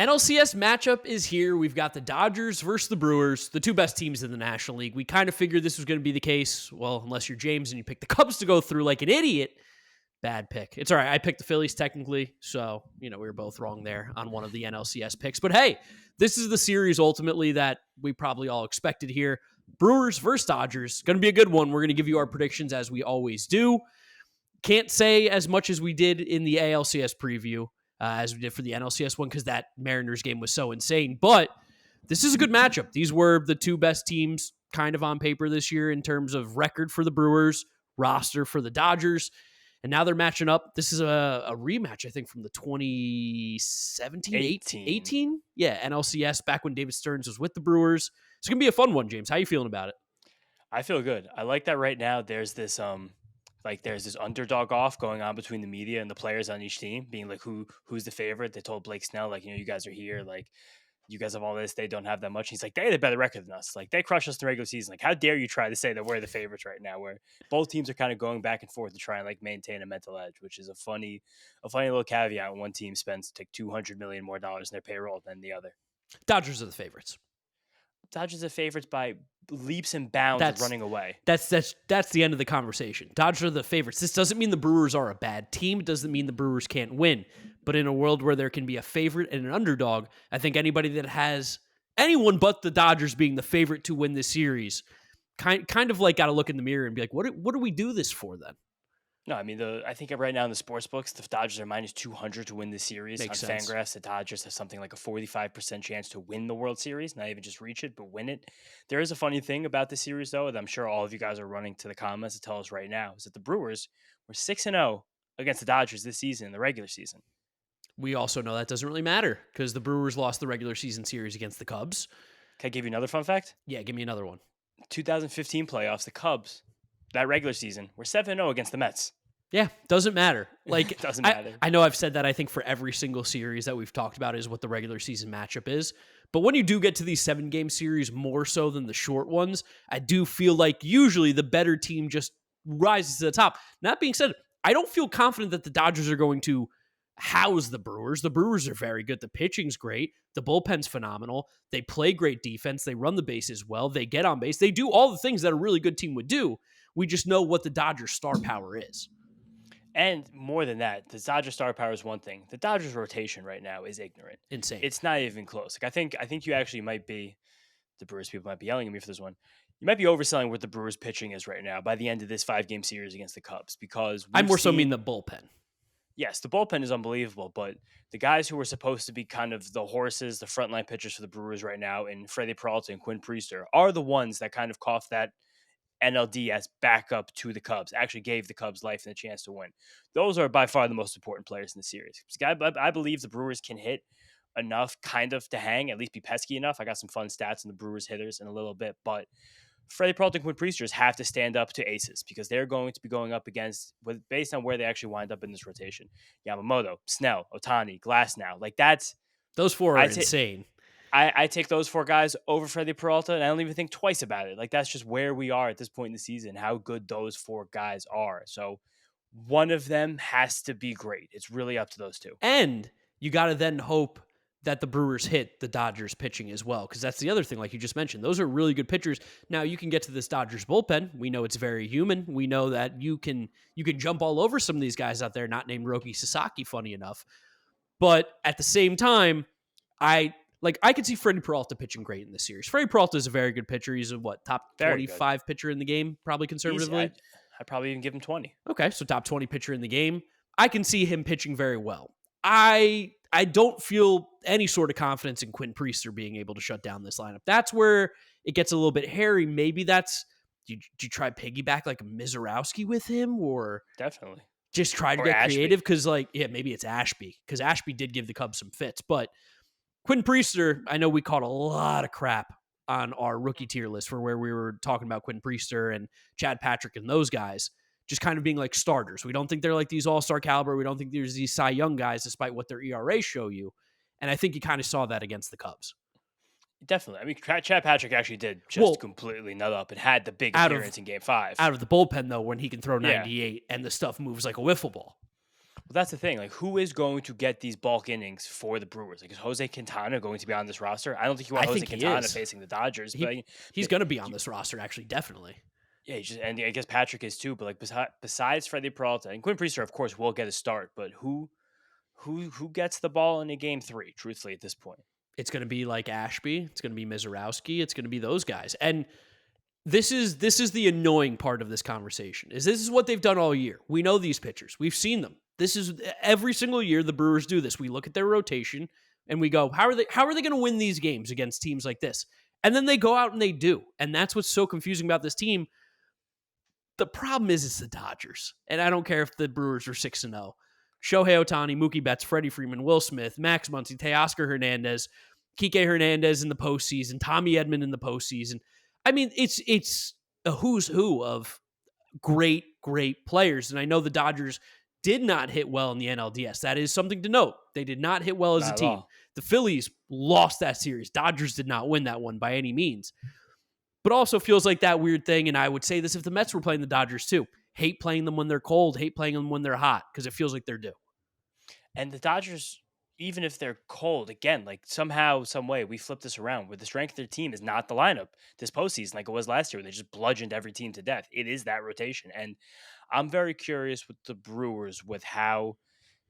NLCS matchup is here. We've got the Dodgers versus the Brewers, the two best teams in the National League. We kind of figured this was going to be the case. Well, unless you're James and you pick the Cubs to go through like an idiot. Bad pick. It's all right. I picked the Phillies technically. So, we were both wrong there on one of the NLCS picks. But hey, this is the series ultimately that we probably all expected here. Brewers versus Dodgers. Going to be a good one. We're going to give you our predictions as we always do. Can't say as much as we did in the ALCS preview. As we did for the NLCS one, because that Mariners game was so insane. But this is a good matchup. These were the two best teams kind of on paper this year in terms of record for the Brewers, roster for the Dodgers. And now they're matching up. This is a rematch, I think, from the 2017, 18? Yeah, NLCS, back when David Stearns was with the Brewers. It's going to be a fun one, James. How are you feeling about it? I feel good. I like that right now there's this there's this underdog off going on between the media and the players on each team, being like who's the favorite. They told Blake Snell, you guys are here, you guys have all this, they don't have that much. He's like, they had a better record than us. They crushed us in the regular season. How dare you try to say that we're the favorites right now, where both teams are kind of going back and forth to try and maintain a mental edge, which is a funny little caveat when one team spends $200 million more dollars in their payroll than the other. Dodgers are the favorites. Dodgers are favorites by leaps and bounds running away. That's the end of the conversation. Dodgers are the favorites. This doesn't mean the Brewers are a bad team. It doesn't mean the Brewers can't win. But in a world where there can be a favorite and an underdog, I think anybody that has anyone but the Dodgers being the favorite to win this series kind of got to look in the mirror and be like, what do we do this for then? No, I mean, I think right now in the sports books, the Dodgers are minus 200 to win the series. Makes on sense. Fangraphs, the Dodgers have something like a 45% chance to win the World Series, not even just reach it, but win it. There is a funny thing about this series, though, that I'm sure all of you guys are running to the comments to tell us right now, is that the Brewers were 6-0 against the Dodgers this season in the regular season. We also know that doesn't really matter because the Brewers lost the regular season series against the Cubs. Can I give you another fun fact? Yeah, give me another one. 2015 playoffs, the Cubs, that regular season, were 7-0 against the Mets. Yeah, doesn't matter. Doesn't matter. I know I've said that I think for every single series that we've talked about is what the regular season matchup is. But when you do get to these 7-game series more so than the short ones, I do feel like usually the better team just rises to the top. That being said, I don't feel confident that the Dodgers are going to house the Brewers. The Brewers are very good. The pitching's great. The bullpen's phenomenal. They play great defense. They run the bases well. They get on base. They do all the things that a really good team would do. We just know what the Dodgers' star power is. And more than that, the Dodgers star power is one thing. The Dodgers rotation right now is ignorant. Insane. It's not even close. I think you actually might be, the Brewers people might be yelling at me for this one. You might be overselling what the Brewers pitching is right now by the end of this 5-game series against the Cubs, because I more so mean the bullpen. Yes, the bullpen is unbelievable, but the guys who are supposed to be kind of the horses, the frontline pitchers for the Brewers right now, in Freddie Peralta and Quinn Priester, are the ones that kind of cough that NLDS backup to the Cubs, actually gave the Cubs life and a chance to win. Those are by far the most important players in the series. I believe the Brewers can hit enough kind of to hang, at least be pesky enough. I got some fun stats on the Brewers hitters in a little bit, but Freddie Peralta and Quinn Priesters have to stand up to aces because they're going to be going up against, based on where they actually wind up in this rotation, Yamamoto, Snell, Ohtani, Glasnow. Those four are insane. I take those four guys over Freddie Peralta, and I don't even think twice about it. That's just where we are at this point in the season, how good those four guys are. So one of them has to be great. It's really up to those two. And you got to then hope that the Brewers hit the Dodgers pitching as well, because that's the other thing, like you just mentioned. Those are really good pitchers. Now, you can get to this Dodgers bullpen. We know it's very human. We know that you can jump all over some of these guys out there, not named Roki Sasaki, funny enough. But at the same time, I could see Freddie Peralta pitching great in this series. Freddie Peralta is a very good pitcher. He's a top 25 pitcher in the game, probably conservatively. I'd probably even give him 20. Okay, so top 20 pitcher in the game. I can see him pitching very well. I don't feel any sort of confidence in Quinn Priester being able to shut down this lineup. That's where it gets a little bit hairy. Maybe do you try piggyback like a Mizorowski with him, or definitely just try to get Ashby. creative? Because maybe it's Ashby, because Ashby did give the Cubs some fits, but Quinn Priester, I know we caught a lot of crap on our rookie tier list for where we were talking about Quinn Priester and Chad Patrick and those guys just kind of being like starters. We don't think they're like these all-star caliber. We don't think there's these Cy Young guys, despite what their ERA show you. And I think you kind of saw that against the Cubs. Definitely. I mean, Chad Patrick actually did just completely nut up and had the big appearance in Game 5. Out of the bullpen, though, when he can throw 98 and the stuff moves like a wiffle ball. Well, that's the thing. Like, who is going to get these bulk innings for the Brewers? Like, is Jose Quintana going to be on this roster? I don't think you want I Jose think he Quintana is. facing the Dodgers, but He's going to be on this roster, actually, definitely. yeah, and I guess Patrick is too. But like, besides Freddie Peralta and Quinn Priester, of course, will get a start. But who gets the ball in a game three? Truthfully, at this point, It's going to be like Ashby. It's going to be Mizorowski. It's going to be those guys. And this is the annoying part of this conversation. This is what they've done all year. We know these pitchers. We've seen them. This is every single year the Brewers do this. We look at their rotation and we go, how are they going to win these games against teams like this? And then they go out and they do. And that's what's so confusing about this team. The problem is it's the Dodgers. And I don't care if the Brewers are 6-0. Shohei Ohtani, Mookie Betts, Freddie Freeman, Will Smith, Max Muncy, Teoscar Hernandez, Kike Hernandez in the postseason, Tommy Edman in the postseason. I mean, it's a who's who of great players. And I know the Dodgers did not hit well in the NLDS. That is something to note. They did not hit well as not a at team. all. The Phillies lost that series. Dodgers did not win that one by any means. But also feels like that weird thing, and I would say this if the Mets were playing the Dodgers too. Hate playing them when they're cold, hate playing them when they're hot, because it feels like they're due. And the Dodgers, even if they're cold, again, like somehow, some way, we flip this around. Where the strength of their team is not the lineup this postseason like it was last year, when they just bludgeoned every team to death. It is that rotation, and I'm very curious with the Brewers with how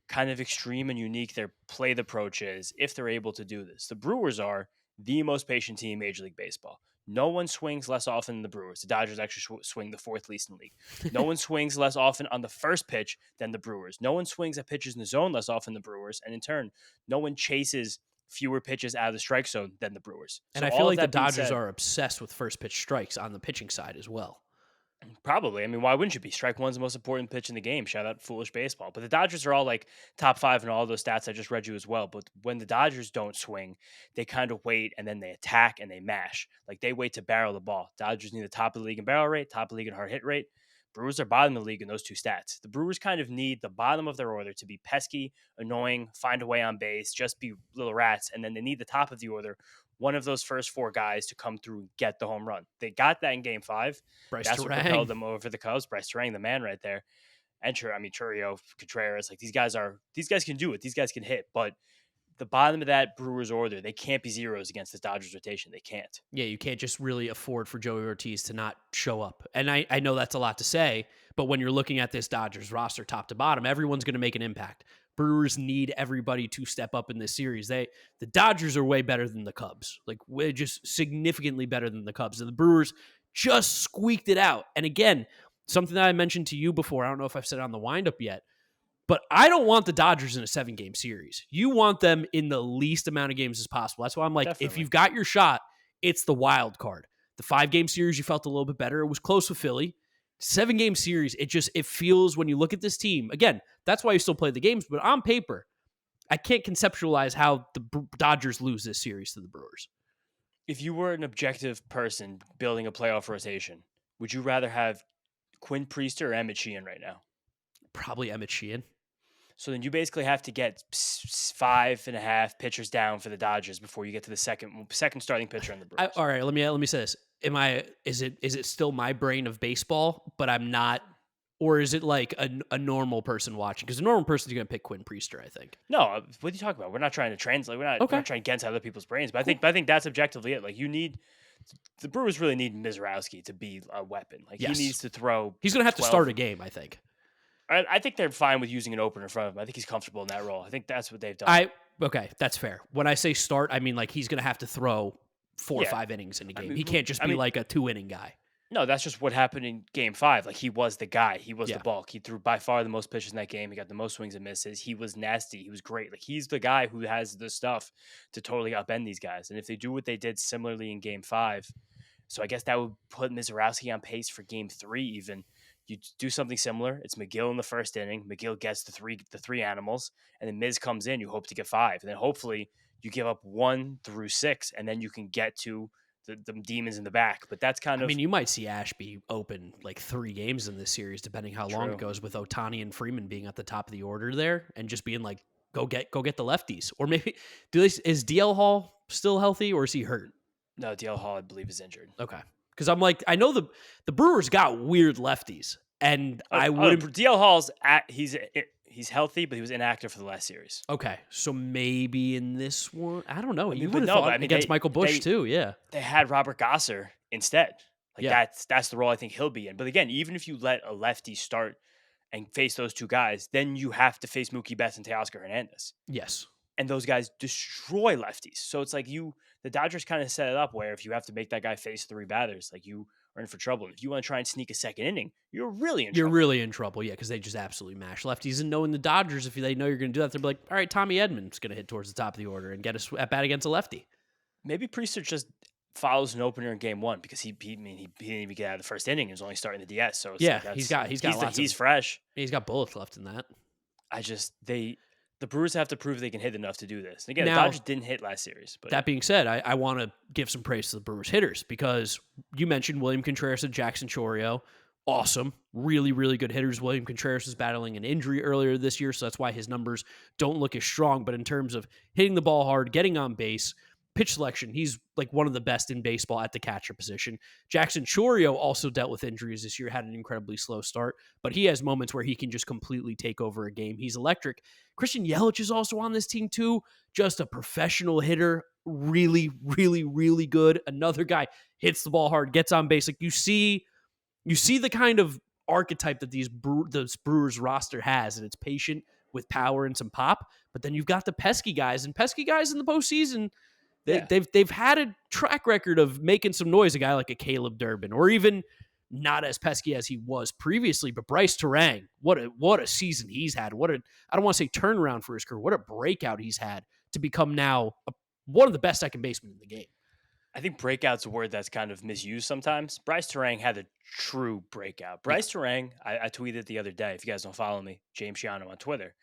kind of extreme and unique their play approach is if they're able to do this. The Brewers are the most patient team in Major League Baseball. No one swings less often than the Brewers. The Dodgers actually swing the fourth least in the league. No one swings less often on the first pitch than the Brewers. No one swings at pitches in the zone less often than the Brewers. And in turn, no one chases fewer pitches out of the strike zone than the Brewers. And I feel like the Dodgers are obsessed with first pitch strikes on the pitching side as well. Probably. I mean, why wouldn't you be? Strike one's the most important pitch in the game. Shout out foolish baseball. But the Dodgers are all like top five in all those stats I just read you as well. But when the Dodgers don't swing, they kind of wait and then they attack and they mash. Like they wait to barrel the ball. Dodgers need the top of the league in barrel rate, top of the league in hard hit rate. Brewers are bottom of the league in those two stats. The Brewers kind of need the bottom of their order to be pesky, annoying, find a way on base, just be little rats. And then they need the top of the order, one of those first four guys, to come through and get the home run. They got that in game five. Bryce That's Terang. what propelled them over the Cubs. Bryce Terang, the man right there. And Churio, Contreras, like these guys can do it. These guys can hit. But the bottom of that Brewers order, they can't be zeros against this Dodgers rotation. They can't. Yeah, you can't just really afford for Joey Ortiz to not show up. And I know that's a lot to say, but when you're looking at this Dodgers roster top to bottom, everyone's going to make an impact. Brewers need everybody to step up in this series. The Dodgers are way better than the Cubs, like way just significantly better than the Cubs. And the Brewers just squeaked it out. And again, something that I mentioned to you before, I don't know if I've said it on the windup yet, but I don't want the Dodgers in a 7-game series. You want them in the least amount of games as possible. That's why I'm like, Definitely. If you've got your shot, it's the wild card. The 5-game series, you felt a little bit better. It was close with Philly. 7-game series, it feels when you look at this team, again, that's why you still play the games, but on paper, I can't conceptualize how the Dodgers lose this series to the Brewers. If you were an objective person building a playoff rotation, would you rather have Quinn Priester or Emmett Sheehan right now? Probably Emmett Sheehan. So then you basically have to get 5.5 pitchers down for the Dodgers before you get to the second starting pitcher on the Brewers. All right, let me say this. Is it still my brain of baseball, but I'm not, or is it like a normal person watching? Because a normal person is going to pick Quinn Priester, I think. No, what are you talking about? We're not trying to translate. We're not trying to get into other people's brains. But I think that's objectively it. Like the Brewers really need Mizorowski to be a weapon. Like yes. He needs to throw. He's going to have to start a game, I think. I think they're fine with using an opener in front of him. I think he's comfortable in that role. I think that's what they've done. Okay, that's fair. When I say start, I mean like he's going to have to throw 4 or 5 innings in a game. He can't just be like a 2-inning guy. No, that's just what happened in game 5. Like he was the guy. He was the bulk. He threw by far the most pitches in that game. He got the most swings and misses. He was nasty. He was great. Like he's the guy who has the stuff to totally upend these guys. And if they do what they did similarly in game 5, so I guess that would put Mizorowski on pace for game 3 even. You do something similar. It's McGill in the first inning. McGill gets the three animals, and then Miz comes in. You hope to get 5, and then hopefully you give up 1 through 6, and then you can get to the demons in the back. But that's kind of. I mean, you might see Ashby open like 3 games in this series, depending how long it goes, with Ohtani and Freeman being at the top of the order there, and just being like, go get the lefties, or maybe is DL Hall still healthy, or is he hurt? No, DL Hall I believe is injured. Okay. Because I'm like, I know the Brewers got weird lefties, and I would DL Hall's He's healthy, but he was inactive for the last series. Okay, so maybe in this one, I don't know. I mean, You but would have no, but I thought mean, against Michael Bush they too. Yeah, they had Robert Gosser instead. Like yeah, that's the role I think he'll be in. But again, even if you let a lefty start and face those two guys, then you have to face Mookie Betts and Teoscar Hernandez. yes, And those guys destroy lefties. So it's like the Dodgers kind of set it up where if you have to make that guy face three batters, like you are in for trouble. And if you want to try and sneak a second inning, you're really in you're trouble. really in trouble. Yeah, because they just absolutely mash lefties. And knowing the Dodgers, if they know you're going to do that, they'll be like, all right, Tommy Edman's going to hit towards the top of the order and get us at bat against a lefty. Maybe Priester just follows an opener in game one because he didn't even get out of the first inning. He was only starting the DS. So it's Yeah, like he's got lots. He's fresh. He's got bullets left in that. The Brewers have to prove they can hit enough to do this. And again, Now, the Dodgers didn't hit last series. But that being said, I want to give some praise to the Brewers hitters because you mentioned William Contreras and Jackson Chorio. Awesome. Really, really good hitters. William Contreras was battling an injury earlier this year, so that's why his numbers don't look as strong. But in terms of hitting the ball hard, getting on base, pitch selection, he's like one of the best in baseball at the catcher position. Jackson Chorio also dealt with injuries this year, had an incredibly slow start, but he has moments where he can just completely take over a game. He's electric. Christian Yelich is also on this team too. Just a professional hitter. Really, really, really good. Another guy hits the ball hard, gets on base. Like you see the kind of archetype that this Brewers roster has, and it's patient with power and some pop. But then you've got the pesky guys, and pesky guys in the postseason, they've had a track record of making some noise. A guy like a Caleb Durbin, or even not as pesky as he was previously, but Bryce Terang, what a season he's had. I don't want to say turnaround for his career. What a breakout he's had to become now one of the best second basemen in the game. I think breakout's a word that's kind of misused sometimes. Bryce Terang had a true breakout. Bryce Terang, I tweeted the other day, if you guys don't follow me, James Shiano on Twitter.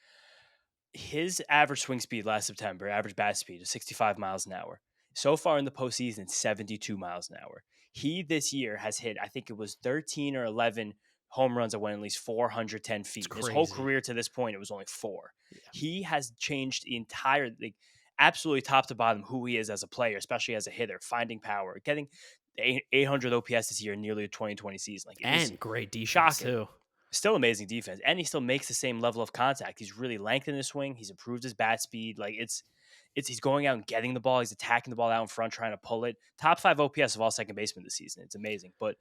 His average swing speed last September, average bat speed is 65 miles an hour. So far in the postseason, 72 miles an hour. He this year has hit, I think it was 13 or 11 home runs that went at least 410 feet. His whole career to this point, it was only 4. Yeah. He has changed the entire, absolutely top to bottom, who he is as a player, especially as a hitter, finding power, getting 800 OPS this year, nearly a 2020 season. And great defense, shocking. too. Still amazing defense, and he still makes the same level of contact. He's really lengthened his swing. He's improved his bat speed. He's going out and getting the ball. He's attacking the ball out in front, trying to pull it. Top 5 OPS of all second basemen this season. It's amazing. But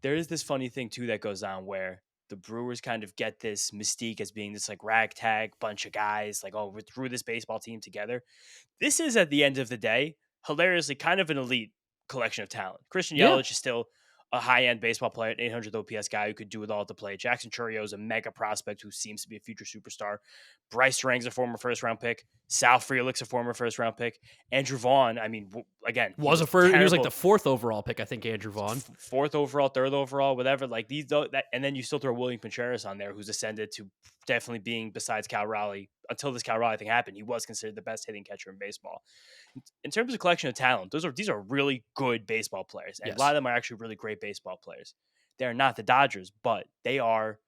there is this funny thing too that goes on where the Brewers kind of get this mystique as being this ragtag bunch of guys. We threw this baseball team together. This is, at the end of the day, hilariously kind of an elite collection of talent. Christian Yelich is still a high-end baseball player, an 800 OPS guy who could do it all at the plate. Jackson Chorio is a mega prospect who seems to be a future superstar. Bryce Terang's a former first-round pick. Sal Frelick's a former first-round pick. Andrew Vaughn, again, he was like the 4th overall pick, I think. Andrew Vaughn, 4th overall, 3rd overall, whatever. And then you still throw William Contreras on there, who's ascended to definitely being, besides Cal Raleigh, until this Cal Raleigh thing happened, he was considered the best hitting catcher in baseball. In terms of collection of talent, these are really good baseball players, and a lot of them are actually really great baseball players. They're not the Dodgers, but they are.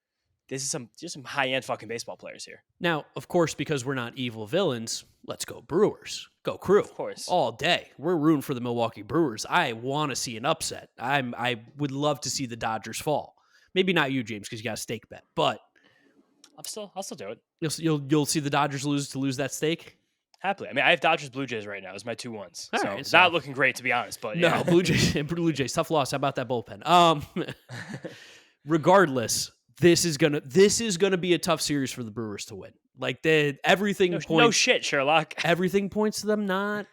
This is some high-end fucking baseball players here. Now, of course, because we're not evil villains, let's go Brewers. Go Crew. Of course. All day. We're rooting for the Milwaukee Brewers. I want to see an upset. I would love to see the Dodgers fall. Maybe not you, James, because you got a stake bet, but I'll still do it. You'll see the Dodgers lose that stake? Happily. I have Dodgers Blue Jays right now as my 2-1s. All so right, it's not looking great, to be honest. But no, Blue Jays, tough loss. How about that bullpen? Regardless, this is gonna be a tough series for the Brewers to win. Everything points. No shit, Sherlock. Everything points to them not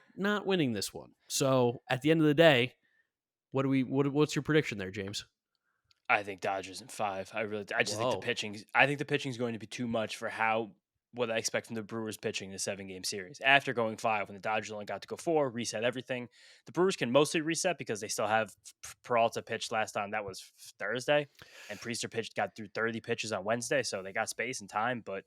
winning this one. So at the end of the day, what's your prediction there, James? I think Dodgers in 5. I just think the pitching. I think the pitching is going to be too much for what I expect from the Brewers pitching in a 7-game series. After going 5, when the Dodgers only got to go 4, reset everything. The Brewers can mostly reset because they still have Peralta pitched last time. That was Thursday, and Priester got through 30 pitches on Wednesday, so they got space and time. But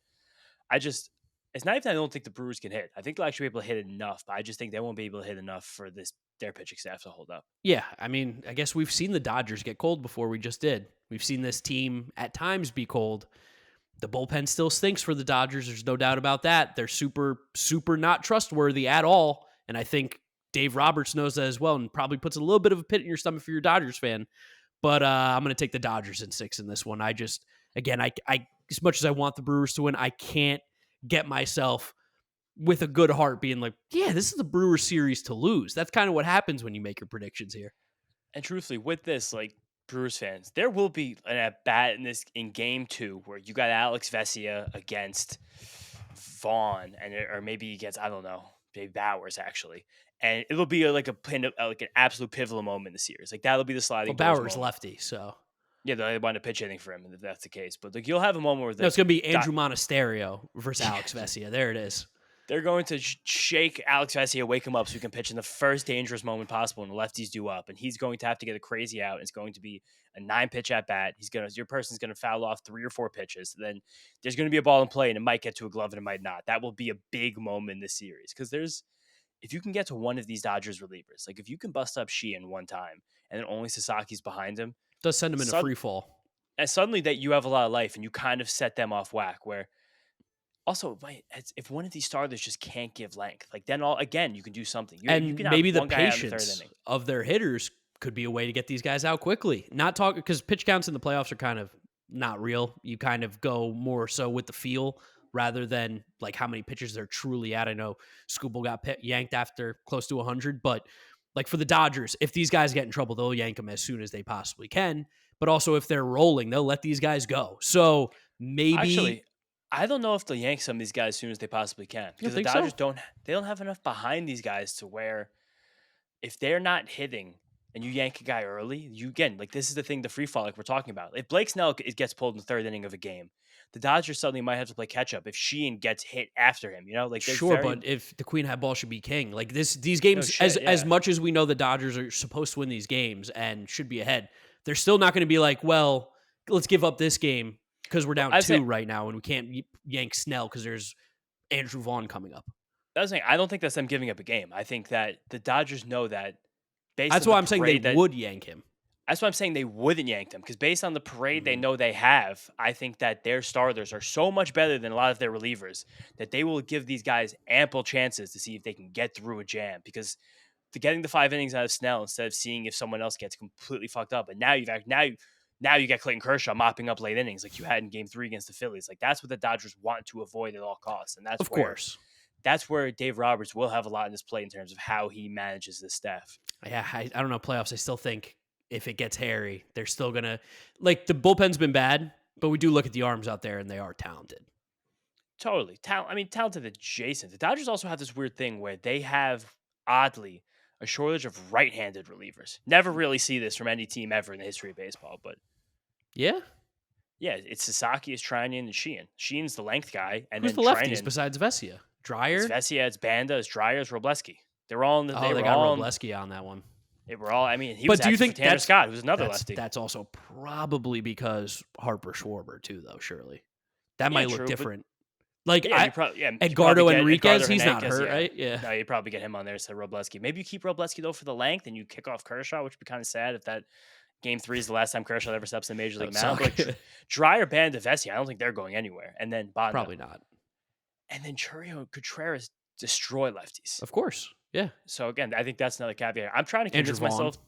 it's not even I don't think the Brewers can hit. I think they'll actually be able to hit enough, but I just think they won't be able to hit enough for their pitching staff to hold up. Yeah, I guess we've seen the Dodgers get cold before. We just did. We've seen this team at times be cold. The bullpen still stinks for the Dodgers. There's no doubt about that. They're super, super not trustworthy at all. And I think Dave Roberts knows that as well and probably puts a little bit of a pit in your stomach if you're a Dodgers fan. But I'm going to take the Dodgers in 6 in this one. again, I as much as I want the Brewers to win, I can't get myself with a good heart being like, yeah, this is the Brewers series to lose. That's kind of what happens when you make your predictions here. And truthfully, with this, like Brewers fans, there will be an at bat in game 2 where you got Alex Vesia against Vaughn, or maybe against, I don't know, maybe Bowers actually, and it'll be like like an absolute pivotal moment in the series. Like that'll be the Well, sliding doors Bauer's moment. lefty, so Yeah, they want to pitch hitting for him if that's the case. But like you'll have a moment where no, it's gonna be Dot- Andrew Monasterio versus Alex Vesia. There it is. they're going to shake Alex Vesia, wake him up so he can pitch in the first dangerous moment possible when the lefties do up, and he's going to have to get a crazy out. It's going to be a 9-pitch at bat. Your person's going to foul off 3 or 4 pitches. Then there's going to be a ball in play, and it might get to a glove and it might not. That will be a big moment in this series because if you can get to one of these Dodgers relievers, like if you can bust up Sheehan one time and then only Sasaki's behind him, Does send him in a free fall. and suddenly that you have a lot of life and you kind of set them off whack. Where also, if one of these starters just can't give length, like then again you can do something. You And can have maybe the one guy out in the third patience inning. of their hitters could be a way to get these guys out quickly. Not talking because pitch counts in the playoffs are kind of not real. You kind of go more so with the feel rather than like how many pitches they're truly at. I know Skubal got yanked after close to 100, but like for the Dodgers, if these guys get in trouble, they'll yank them as soon as they possibly can. But also if they're rolling, they'll let these guys go. So maybe Actually, I don't know if they'll yank some of these guys as soon as they possibly can because the think Dodgers so? don't have enough behind these guys to where if they're not hitting and you yank a guy early, you again, like this is the thing, the free fall like we're talking about. If Blake Snell gets pulled in the third inning of a game, the Dodgers suddenly might have to play catch up if Sheehan gets hit after him. Like there's Sure, but if the queen had ball should be king. Like these games, shit, as yeah. much as we know the Dodgers are supposed to win these games and should be ahead, they're still not going to be like, well, let's give up this game because we're down I 2 say right now and we can't yank Snell because there's Andrew Vaughn coming up. that's the thing. I don't think that's them giving up a game. I think that the Dodgers know that based That's on why the I'm saying they parade would yank him. that's why I'm saying they wouldn't yank them because based on the parade they Mhm. know they have, I think that their starters are so much better than a lot of their relievers that they will give these guys ample chances to see if they can get through a jam because to getting the 5 innings out of Snell instead of seeing if someone else gets completely fucked up. And now you get Clayton Kershaw mopping up late innings like you had in game 3 against the Phillies. Like that's what the Dodgers want to avoid at all costs. And Of course. that's where Dave Roberts will have a lot in his play in terms of how he manages this staff. Yeah, I don't know. Playoffs, I still think if it gets hairy, they're still going to, like, the bullpen's been bad, but we do look at the arms out there and they are talented. Totally. Talented adjacent. The Dodgers also have this weird thing where they have, oddly, a shortage of right-handed relievers. Never really see this from any team ever in the history of baseball, but Yeah. yeah, it's Sasaki, it's Treinen, and Sheehan. Sheehan's the length guy, and Who's then the lefties Treinen, besides Vesia? it's Dryer? Vesia, it's Banda, it's Dreyer, it's Robleski. They're all in the. Oh, they got Robleski on that one. They were all. I mean, he But was do you acting think for Tanner Scott, who's another that's, lefty. That's also probably because Harper Schwarber too, though. Surely that Yeah, might true, look but- different. Like Yeah, you probably Edgardo get Enriquez, Edgardo he's not Hernandez, hurt, yeah. right? Yeah. No, you probably get him on there instead of Robleski. Maybe you keep Robleski though for the length, and you kick off Kershaw, which would be kind of sad if that game 3 is the last time Kershaw ever steps in the major league That mound. would But suck. Dreyer, Banda, Vesia, I don't think they're going anywhere. And then Banda, Probably not. and then Churio Contreras destroy lefties. Of course. Yeah. So again, I think that's another caveat. I'm trying to Andrew convince Vaughn. myself.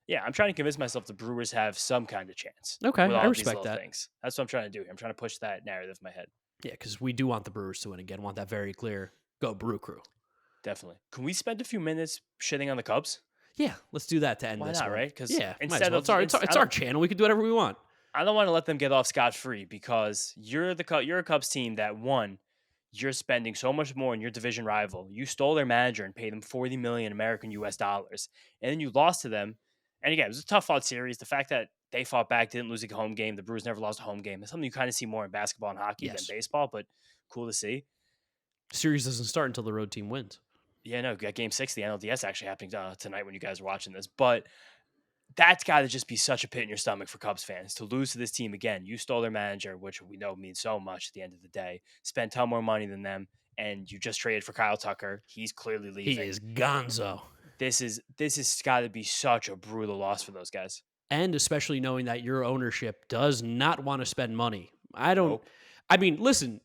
Yeah, I'm trying to convince myself the Brewers have some kind of chance. Okay, with I all of these respect little that. things. That's what I'm trying to do here. I'm trying to push that narrative in my head. Yeah, because we do want the Brewers to win again. Want that very clear. Go Brew Crew. Definitely. Can we spend a few minutes shitting on the Cubs? Yeah, let's do that to end Why this not, one. right? Because Yeah, instead well. of It's our channel. We can do whatever we want. I don't want to let them get off scot free because you're a Cubs team that one, you're spending so much more on your division rival. You stole their manager and paid them $40 million American US dollars, and then you lost to them. And again, it was a tough fought series. The fact that they fought back, didn't lose a home game. The Brewers never lost a home game. It's something you kind of see more in basketball and hockey Yes. than baseball, but cool to see. Series doesn't start until the road team wins. Yeah, no, got game 6 of the NLDS actually happening tonight when you guys are watching this. But that's got to just be such a pit in your stomach for Cubs fans to lose to this team again. You stole their manager, which we know means so much at the end of the day. Spent a ton more money than them, and you just traded for Kyle Tucker. He's clearly leaving. He is gonzo. This is got to be such a brutal loss for those guys. And especially knowing that your ownership does not want to spend money. I don't. Nope. I mean, listen.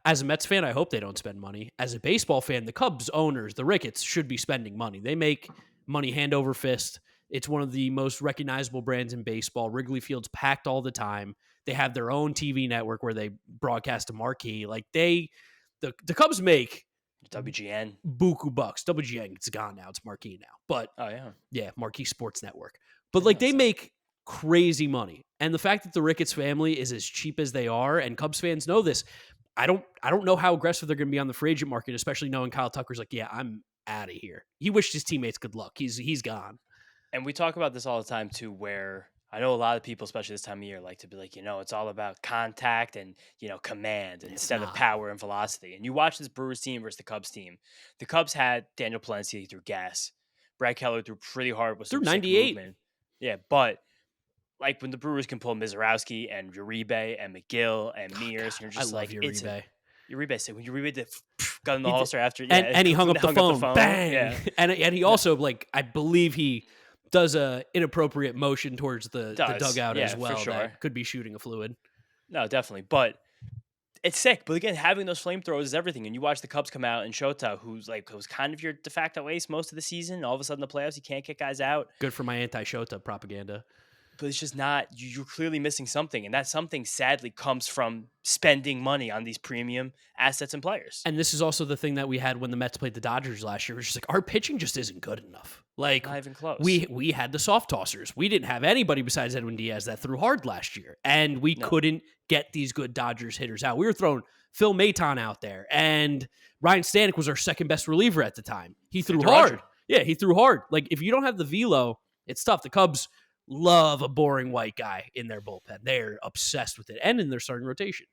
As a Mets fan, I hope they don't spend money. As a baseball fan, the Cubs owners, the Ricketts, should be spending money. They make money hand over fist. It's one of the most recognizable brands in baseball. Wrigley Field's packed all the time. They have their own TV network where they broadcast a marquee. Like the Cubs make WGN. buku bucks. WGN, it's gone now. It's marquee now. But Oh yeah. yeah, Marquee Sports Network. But Yeah, like no, they so- make crazy money. And the fact that the Ricketts family is as cheap as they are, and Cubs fans know this, I don't know how aggressive they're going to be on the free agent market, especially knowing Kyle Tucker's like, yeah, I'm out of here. He wished his teammates good luck. He's gone. And we talk about this all the time too, where I know a lot of people, especially this time of year, like to be like, it's all about contact and, command instead of not. power and velocity. And you watch this Brewers team versus the Cubs team. The Cubs had Daniel Palencia through gas. Brad Keller threw pretty hard with Through some sick 98. movement. Yeah, but like when the Brewers can pull Mizorowski and Uribe and McGill and Mears, you're just I love like, it's Uribe. Uribe said when Uribe did got in the He did- holster after, And he hung up the phone. Bang. Yeah. And he also, like, I believe he does a inappropriate motion towards the dugout Yeah, as for well. sure. That could be shooting a fluid. No, definitely. But it's sick. But again, having those flamethrowers is everything. And you watch the Cubs come out and Shota, who's kind of your de facto ace most of the season. All of a sudden, the playoffs, you can't kick guys out. Good for my anti-Shota propaganda. But it's just not, you're clearly missing something. And that something sadly comes from spending money on these premium assets and players. And this is also the thing that we had when the Mets played the Dodgers last year. It was just like, our pitching just isn't good enough. Like, Not even close. we had the soft tossers. We didn't have anybody besides Edwin Diaz that threw hard last year. And we couldn't get these good Dodgers hitters out. We were throwing Phil Maton out there. And Ryan Stanek was our second best reliever at the time. He threw hard. Yeah, he threw hard. Like, if you don't have the velo, it's tough. The Cubs love a boring white guy in their bullpen. They're obsessed with it. And in their starting rotation.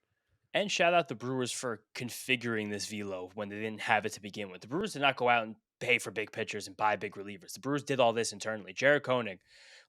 And shout out the Brewers for configuring this velo when they didn't have it to begin with. The Brewers did not go out and pay for big pitchers and buy big relievers. The Brewers did all this internally. Jared Koenig,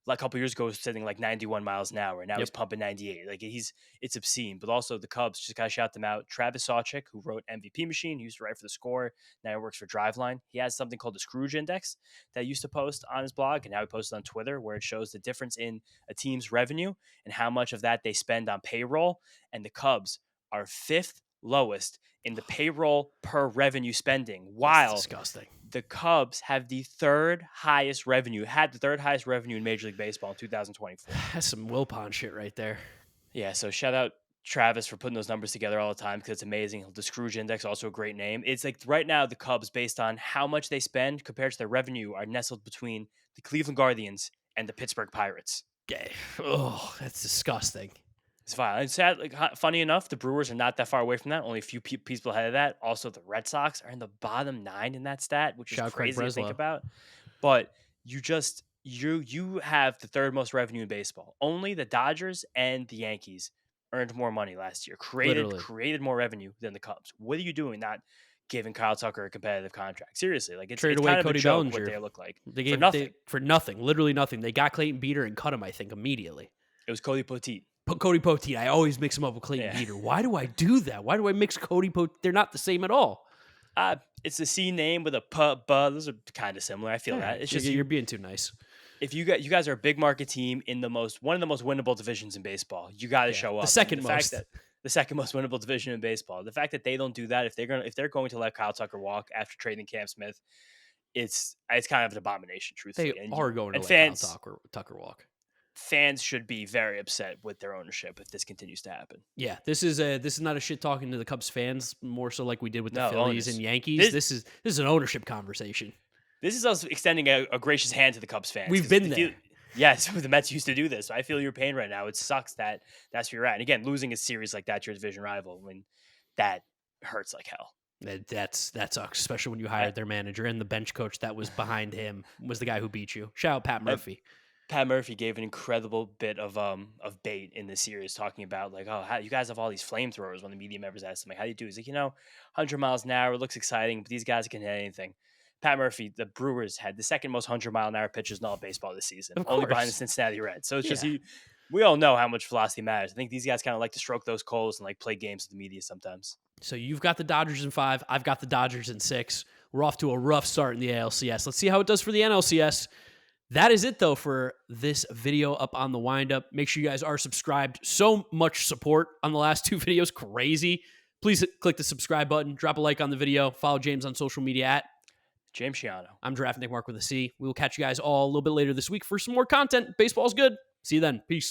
like a couple years ago, was sitting like 91 miles an hour. Now he's pumping 98. Like it's obscene. But also the Cubs, just gotta shout them out. Travis Sawchik, who wrote MVP Machine, he used to write for The Score. Now he works for Driveline. He has something called the Scrooge Index that he used to post on his blog, and now he posts on Twitter, where it shows the difference in a team's revenue and how much of that they spend on payroll. And the Cubs are fifth lowest in the payroll per revenue spending, while That's disgusting. the Cubs have the third highest revenue in Major League Baseball in 2024. That's some Wilpon shit right there. Yeah, so shout out Travis for putting those numbers together all the time because it's amazing. The Scrooge Index, also a great name. It's like right now the Cubs, based on how much they spend compared to their revenue, are nestled between the Cleveland Guardians and the Pittsburgh Pirates. Yeah. Oh, that's disgusting. It's vile. And sad, funny enough, the Brewers are not that far away from that. Only a few people ahead of that. Also, the Red Sox are in the bottom 9 in that stat, which is crazy to think about. But you have the third most revenue in baseball. Only the Dodgers and the Yankees earned more money last year. Created more revenue than the Cubs. What are you doing? Not giving Kyle Tucker a competitive contract. Seriously, like it's Trade kind away of Cody a joke Bellinger. what they look like. They gave for nothing. for nothing, literally nothing. They got Clayton Beater and cut him, I think, immediately. It was Cody Poteet. Cody Poteet. I always mix him up with Clayton Beater. Why do I do that? Why do I mix Cody Poteet? They're not the same at all. It's the C name with a p. Those are kind of similar. I feel that it's just you're being too nice. If you guys are a big market team in one of the most winnable divisions in baseball, you got to show up. The second most winnable division in baseball. The fact that they don't do that, if they're going to let Kyle Tucker walk after trading Cam Smith, it's kind of an abomination. Truthfully, They are going to let Kyle Tucker walk. Fans should be very upset with their ownership if this continues to happen. Yeah, this is not a shit talking to the Cubs fans, more so like we did with the Phillies and Yankees. This is an ownership conversation. This is us extending a gracious hand to the Cubs fans. We've been there. Yes, the Mets used to do this. I feel your pain right now. It sucks that that's where you're at. And again, losing a series like that to your division rival, when that hurts like hell. That sucks, especially when you hired their manager and the bench coach that was behind him was the guy who beat you. Shout out Pat Murphy. Pat Murphy gave an incredible bit of bait in this series, talking about like, how you guys have all these flamethrowers. When the media members asked him, like, how do you do? He's like, 100 miles an hour looks exciting, but these guys can hit anything. Pat Murphy, the Brewers had the second most 100-mile-an-hour pitchers in all of baseball this season, only behind the Cincinnati Reds. So it's just we all know how much velocity matters. I think these guys kind of like to stroke those coals and like play games with the media sometimes. So you've got the Dodgers in 5. I've got the Dodgers in 6. We're off to a rough start in the ALCS. Let's see how it does for the NLCS. That is it, though, for this video up on the Windup. Make sure you guys are subscribed. So much support on the last 2 videos. Crazy. Please click the subscribe button. Drop a like on the video. Follow James on social media at James Shiano. I'm Draft Nick Mark with a C. We will catch you guys all a little bit later this week for some more content. Baseball's good. See you then. Peace.